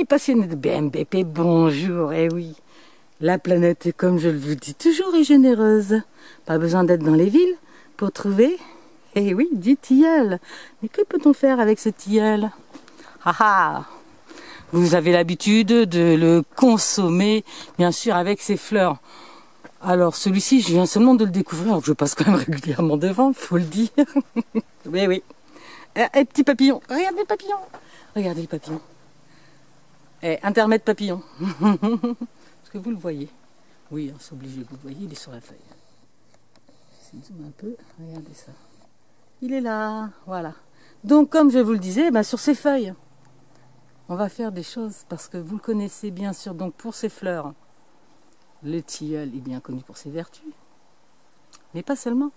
Amis passionnés de BMBP, bonjour. Eh oui, la planète, comme je vous dis toujours, est généreuse. Pas besoin d'être dans les villes pour trouver, eh oui, du tilleul. Mais que peut-on faire avec ce tilleul? Ah ah! Vous avez l'habitude de le consommer, bien sûr, avec ses fleurs. Alors celui-ci, je viens seulement de le découvrir, alors que je passe quand même régulièrement devant, faut le dire. Oui, oui. Eh, petit papillon, regardez le papillon. Regardez le papillon. Eh, intermède papillon. Est-ce que vous le voyez? Oui, hein, c'est obligé, vous le voyez, il est sur la feuille. Je vais zoomer un peu, regardez ça. Il est là, voilà. Donc comme je vous le disais, ben, sur ces feuilles, on va faire des choses, parce que vous le connaissez bien sûr, donc pour ses fleurs. Le tilleul est bien connu pour ses vertus, mais pas seulement.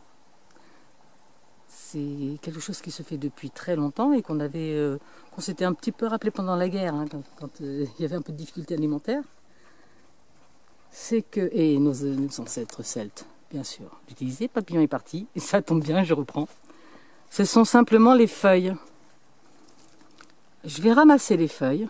C'est quelque chose qui se fait depuis très longtemps et qu'on s'était un petit peu rappelé pendant la guerre, hein, quand il y avait un peu de difficultés alimentaires. C'est que, et nos ancêtres celtes, bien sûr, l'utilisaient. Papillon est parti, et ça tombe bien, je reprends. Ce sont simplement les feuilles. Je vais ramasser les feuilles.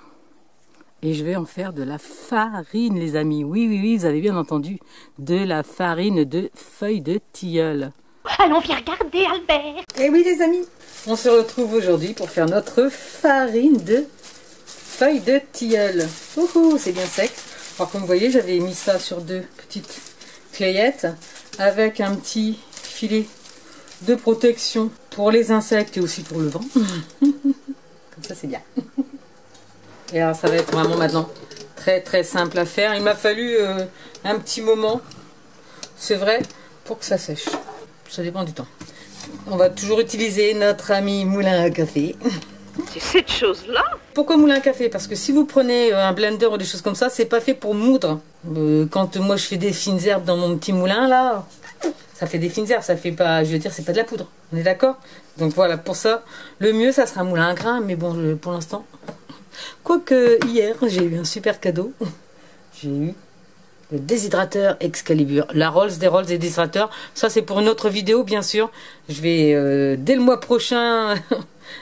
Et je vais en faire de la farine, les amis. Oui, oui, oui, vous avez bien entendu. De la farine de feuilles de tilleul. Allons, viens regarder, Albert. Et oui, les amis, on se retrouve aujourd'hui pour faire notre farine de feuilles de tilleul. Ouhou, c'est bien sec. Alors, comme vous voyez, j'avais mis ça sur 2 petites clayettes avec un petit filet de protection pour les insectes et aussi pour le vent. Comme ça, c'est bien. Et alors ça va être vraiment maintenant très très simple à faire. Il m'a fallu un petit moment, c'est vrai, pour que ça sèche. Ça dépend du temps. On va toujours utiliser notre ami moulin à café. C'est cette chose-là? Pourquoi moulin à café? Parce que si vous prenez un blender ou des choses comme ça, c'est pas fait pour moudre. Quand moi je fais des fines herbes dans mon petit moulin là, ça fait des fines herbes, ça fait pas, je veux dire, c'est pas de la poudre. On est d'accord? Donc voilà, pour ça, le mieux ça sera un moulin à grains, mais bon, pour l'instant... Quoique hier, j'ai eu un super cadeau. J'ai eu le déshydrateur Excalibur. La Rolls des Rolls et déshydrateur. Ça, c'est pour une autre vidéo, bien sûr. Je vais, dès le mois prochain,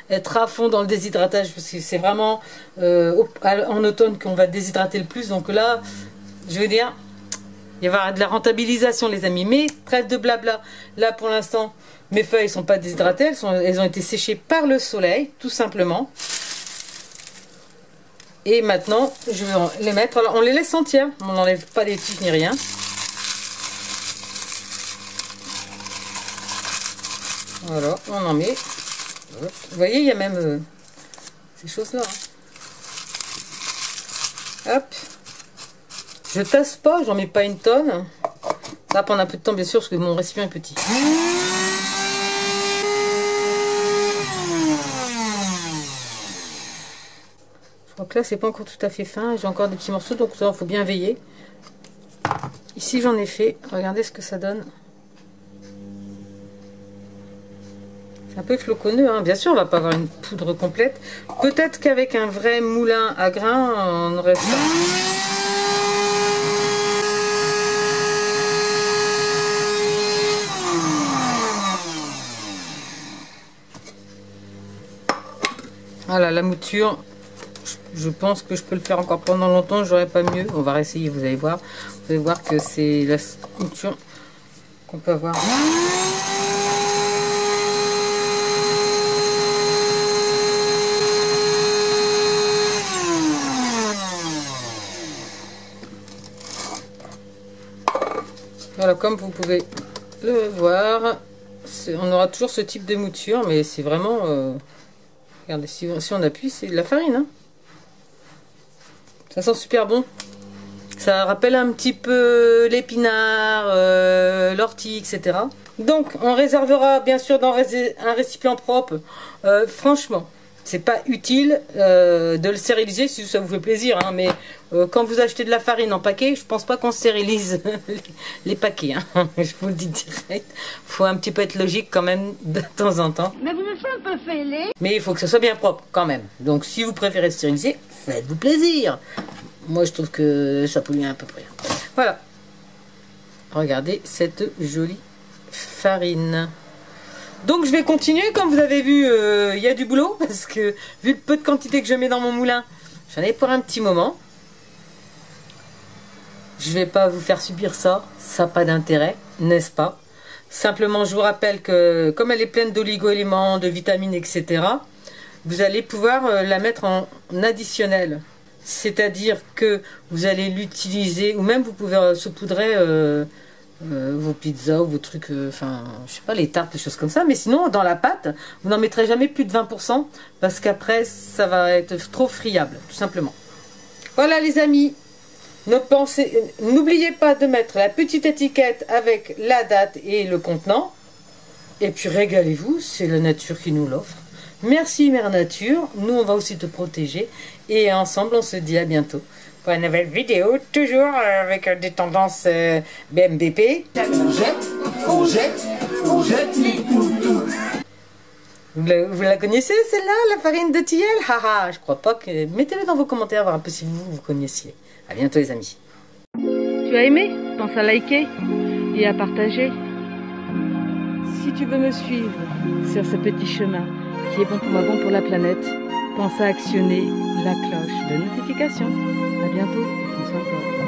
être à fond dans le déshydratage. Parce que c'est vraiment en automne qu'on va déshydrater le plus. Donc là, je veux dire, il va y avoir de la rentabilisation, les amis. Mais trêve de blabla. Là, pour l'instant, mes feuilles ne sont pas déshydratées. Elles ont été séchées par le soleil, tout simplement. Et maintenant, je vais les mettre. Alors, on les laisse entières. On n'enlève pas les tiges ni rien. Voilà, on en met. Vous voyez, il y a même ces choses-là. Hein. Hop. Je tasse pas, j'en mets pas une tonne. Ça va prendre un peu de temps, bien sûr, parce que mon récipient est petit. Donc là, c'est pas encore tout à fait fin. J'ai encore des petits morceaux, donc ça, il faut bien veiller. Ici, j'en ai fait. Regardez ce que ça donne. C'est un peu floconneux, hein. Bien sûr, on va pas avoir une poudre complète. Peut-être qu'avec un vrai moulin à grains, on aurait ça. Voilà, la mouture. Je pense que je peux le faire encore pendant longtemps, j'aurais pas mieux. On va réessayer, vous allez voir. Vous allez voir que c'est la mouture qu'on peut avoir. Voilà, comme vous pouvez le voir, on aura toujours ce type de mouture, mais c'est vraiment... regardez, si on appuie, c'est de la farine, hein. Ça sent super bon. Ça rappelle un petit peu l'épinard, l'ortie, etc. Donc, on réservera bien sûr dans un récipient propre. Franchement, c'est pas utile de le stériliser si ça vous fait plaisir. Hein, mais quand vous achetez de la farine en paquet, je pense pas qu'on stérilise les paquets. Hein, je vous le dis direct. Faut un petit peu être logique quand même de temps en temps. Mais vous me faites un peu fêler. Mais il faut que ce soit bien propre quand même. Donc, si vous préférez stériliser, faites-vous plaisir. Moi, je trouve que ça pollue à peu près. Voilà. Regardez cette jolie farine. Donc, je vais continuer. Comme vous avez vu, il y a du boulot. Parce que, vu le peu de quantité que je mets dans mon moulin, J'en ai pour un petit moment. Je vais pas vous faire subir ça. Ça n'a pas d'intérêt, n'est-ce pas? Simplement, je vous rappelle que comme elle est pleine d'oligo-éléments, de vitamines, etc., vous allez pouvoir la mettre en additionnel. C'est-à-dire que vous allez l'utiliser, ou même vous pouvez saupoudrer vos pizzas ou vos trucs, enfin, je sais pas, les tartes, les choses comme ça. Mais sinon, dans la pâte, vous n'en mettrez jamais plus de 20% parce qu'après, ça va être trop friable, tout simplement. Voilà les amis, n'oubliez pas de mettre la petite étiquette avec la date et le contenant. Et puis régalez-vous, c'est la nature qui nous l'offre. Merci Mère Nature, nous on va aussi te protéger et ensemble on se dit à bientôt pour une nouvelle vidéo, toujours avec des tendances BMBP. On jette les toutous. Vous la connaissez celle-là, la farine de tilleul? Haha, je crois pas que... Mettez-le dans vos commentaires, voir un peu si vous connaissiez. À bientôt les amis. Tu as aimé? Pense à liker et à partager. Si tu veux me suivre sur ce petit chemin qui est bon pour moi, bon pour la planète, pense à actionner la cloche de notification. À bientôt, François.